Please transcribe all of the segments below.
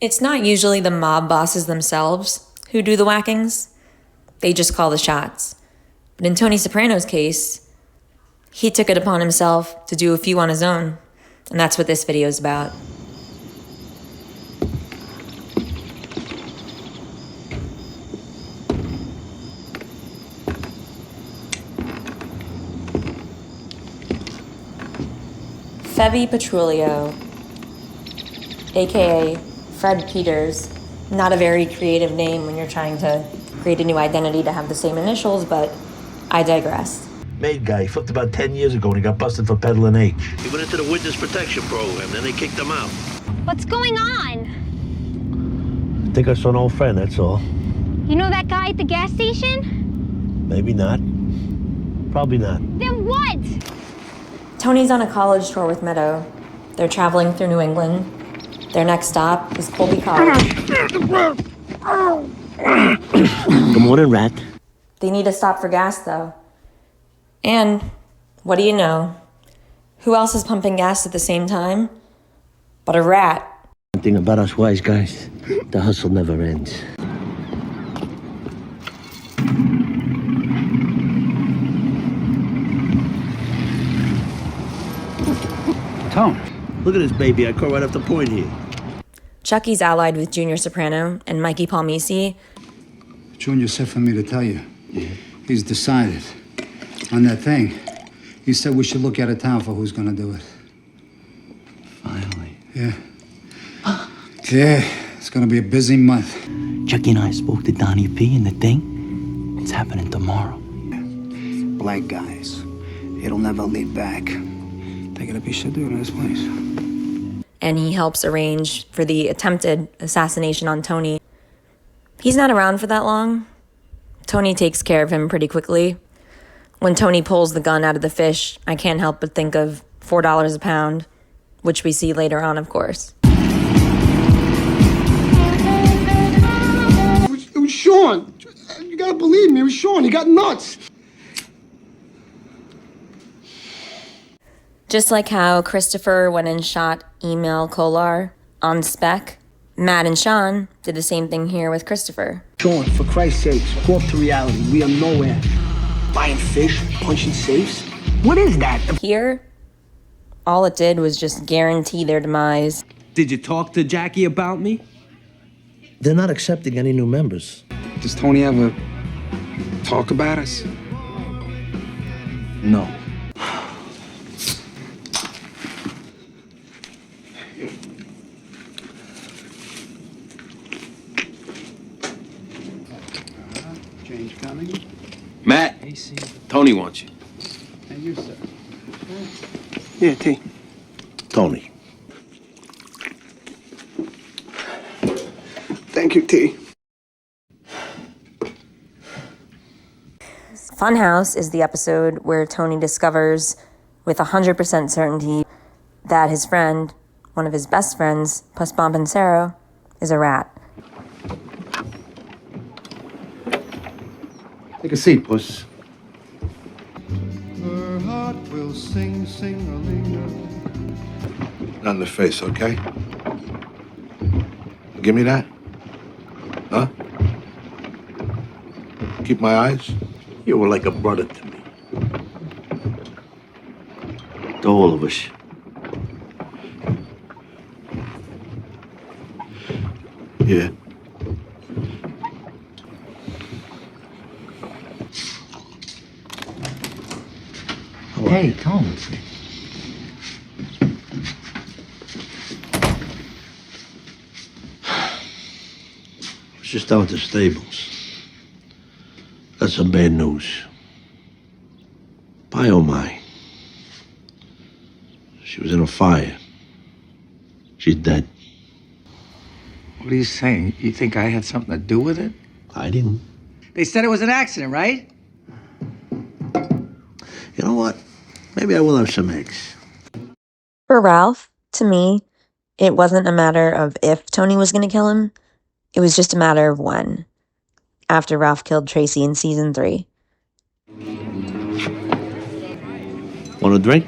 It's not usually the mob bosses themselves who do the whackings. They just call the shots. But in Tony Soprano's case, he took it upon himself to do a few on his own. And that's what this video is about. Febby Petrulio, aka Fred Peters. Not a very creative name when you're trying to create a new identity to have the same initials, but I digress. Maid guy, flipped about 10 years ago when he got busted for peddling H. He went into the witness protection program, then they kicked him out. What's going on? I think I saw an old friend, that's all. You know that guy at the gas station? Maybe not. Probably not. Then what? Tony's on a college tour with Meadow. They're traveling through New England. Their next stop is Colby College. Good morning, rat. They need to stop for gas, though. And, what do you know? Who else is pumping gas at the same time but a rat? One thing about us wise guys, the hustle never ends. Tone. Look at this baby, I caught right off the point here. Chucky's allied with Junior Soprano and Mikey Palmisi. Junior said for me to tell you. Yeah. He's decided. On that thing, he said we should look out of town for who's gonna do it. Finally. Yeah. Yeah, it's gonna be a busy month. Chucky and I spoke to Donnie P and the thing, it's happening tomorrow. Black guys. It'll never lead back. They gotta be subdued in this place. And he helps arrange for the attempted assassination on Tony. He's not around for that long. Tony takes care of him pretty quickly. When Tony pulls the gun out of the fish, I can't help but think of $4 a pound, which we see later on, of course. It was Sean. You gotta believe me, it was Sean. He got nuts. Just like how Christopher went and shot Emil Kolar on spec, Matt and Sean did the same thing here with Christopher. Sean, for Christ's sake, go up to reality. We are nowhere. Buying fish, punching safes. What is that? Here, all it did was just guarantee their demise. Did you talk to Jackie about me? They're not accepting any new members. Does Tony ever talk about us? No. Change coming. Matt, Tony wants you. And you, sir. Yeah, T. Tony. Thank you, T. Funhouse is the episode where Tony discovers with 100% certainty that his friend, one of his best friends, Sal Bonpensiero, is a rat. Take a seat, puss. Her heart will sing, sing-a-ling. Not in the face, okay? Give me that. Huh? Keep my eyes. You were like a brother to me. To all of us. Yeah. Hey, Tone. I was just down at the stables. Got some bad news. Pie, oh my. She was in a fire. She's dead. What are you saying? You think I had something to do with it? I didn't. They said it was an accident, right? You know what? Maybe I will have some eggs. For Ralph, to me, it wasn't a matter of if Tony was going to kill him. It was just a matter of when. After Ralph killed Tracy in season 3. Want a drink?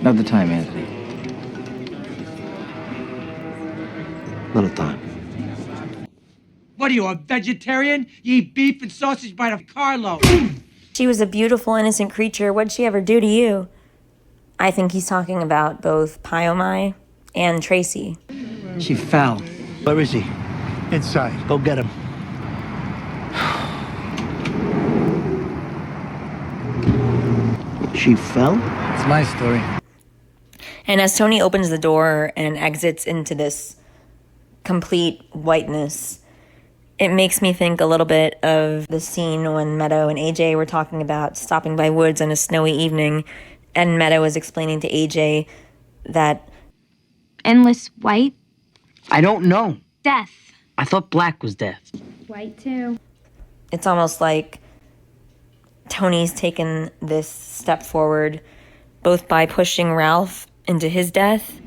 Another time, Anthony. Another time. What are you, a vegetarian? You eat beef and sausage by the carload. She was a beautiful, innocent creature. What'd she ever do to you? I think he's talking about both Pyomai and Tracy. She fell. Where is he? Inside. Go get him. She fell? It's my story. And as Tony opens the door and exits into this complete whiteness, it makes me think a little bit of the scene when Meadow and AJ were talking about stopping by Woods on a snowy evening, and Meadow was explaining to AJ that Endless white? I don't know. Death. I thought black was death. White, too. it's almost like Tony's taken this step forward, both by pushing Ralph into his death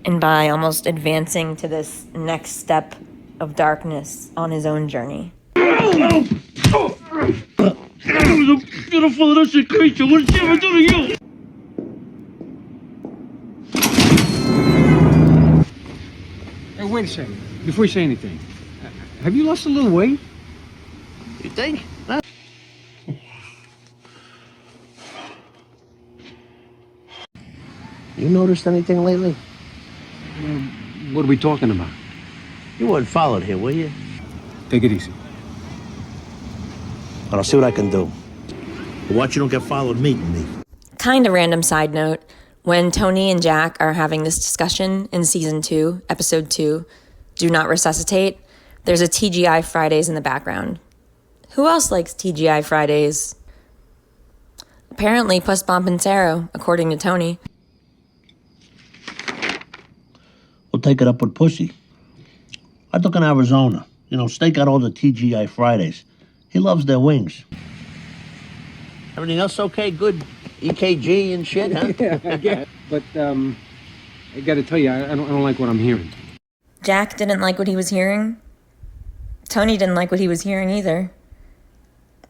and by almost advancing to this next step of darkness on his own journey. It was a beautiful innocent creature. What did she ever do to you? Hey, wait a second. Before you say anything, have you lost a little weight? You think? Huh? You noticed anything lately? What are we talking about? You weren't followed here, were you? Take it easy. I'll see what I can do. But watch you don't get followed meeting me. Kind of random side note, when Tony and Jack are having this discussion in season 2, episode 2, Do Not Resuscitate, there's a TGI Fridays in the background. Who else likes TGI Fridays? Apparently Puss Bonpensiero, according to Tony. We'll take it up with Pussy. I took in Arizona. You know, Steak got all the TGI Fridays. He loves their wings. Everything else okay? Good EKG and shit, huh? Yeah, I guess. But, I gotta tell you, I don't like what I'm hearing. Jack didn't like what he was hearing. Tony didn't like what he was hearing either.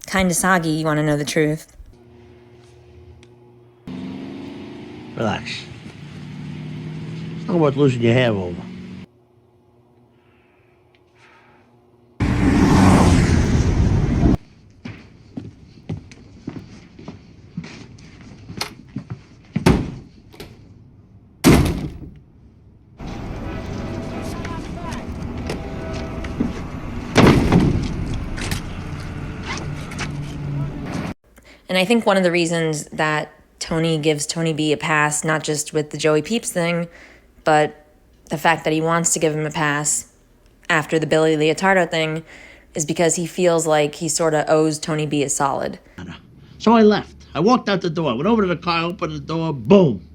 Kinda soggy, you want to know the truth. Relax. It's not worth losing your hair over. And I think one of the reasons that Tony gives Tony B a pass, not just with the Joey Peeps thing, but the fact that he wants to give him a pass after the Billy Leotardo thing, is because he feels like he sort of owes Tony B a solid. So I left. I walked out the door, went over to the car, opened the door, boom.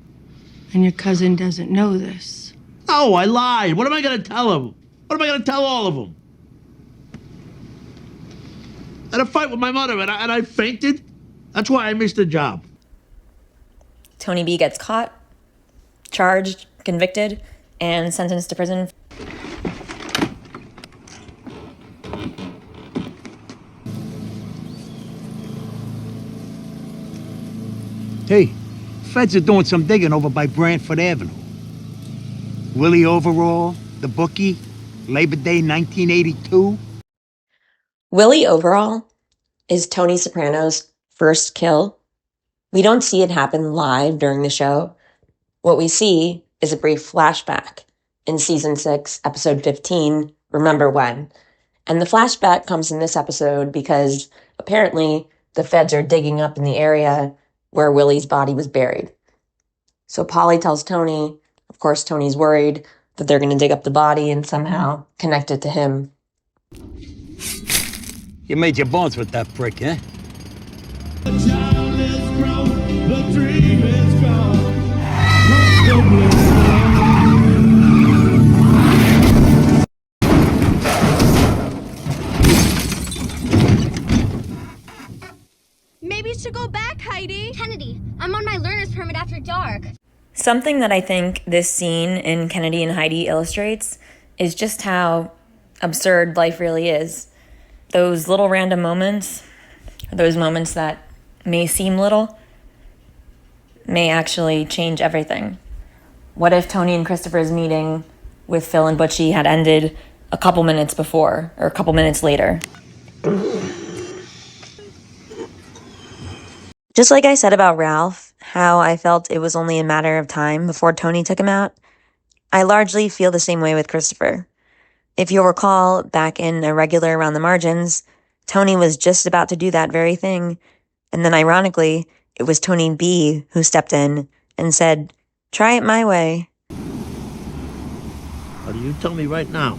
And your cousin doesn't know this. Oh, I lied. What am I going to tell him? What am I going to tell all of them? I had a fight with my mother and I fainted. That's why I missed the job. Tony B gets caught, charged, convicted, and sentenced to prison. Hey, feds are doing some digging over by Brantford Avenue. Willie Overall, the bookie, Labor Day 1982. Willie Overall is Tony Soprano's first kill. We don't see it happen live during the show. What we see is a brief flashback in season 6, episode 15, Remember When. And the flashback comes in this episode because apparently the feds are digging up in the area where Willie's body was buried. So Polly tells Tony, of course Tony's worried that they're going to dig up the body and somehow connect it to him. You made your bones with that prick, eh? Maybe you should go back, Heidi. Kennedy, I'm on my learner's permit after dark. Something that I think this scene in Kennedy and Heidi illustrates is just how absurd life really is. Those little random moments, those moments that may seem little, may actually change everything. What if Tony and Christopher's meeting with Phil and Butchie had ended a couple minutes before, or a couple minutes later. Just like I said about Ralph, how I felt it was only a matter of time before Tony took him out, I largely feel the same way with Christopher. If you'll recall, back in A Regular Around the Margins, Tony was just about to do that very thing, and then ironically, it was Tony B who stepped in and said, "Try it my way." Or do you tell me right now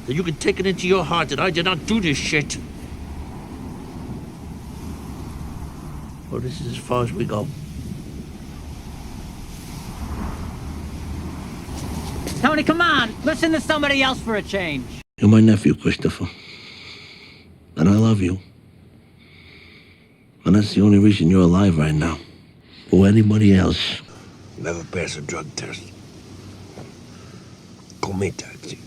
that you can take it into your heart that I did not do this shit? Well, this is as far as we go. Tony, come on. Listen to somebody else for a change. You're my nephew, Christopher. And I love you. And that's the only reason you're alive right now. Or anybody else. Never pass a drug test. Call me taxi.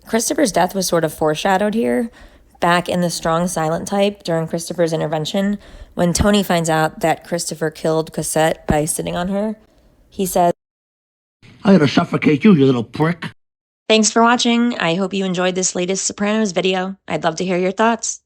Christopher's death was sort of foreshadowed here, back in the strong silent type during Christopher's intervention, when Tony finds out that Christopher killed Cosette by sitting on her. He says, I had to suffocate you, you little prick. "Thanks for watching. I hope you enjoyed this latest Sopranos video. I'd love to hear your thoughts."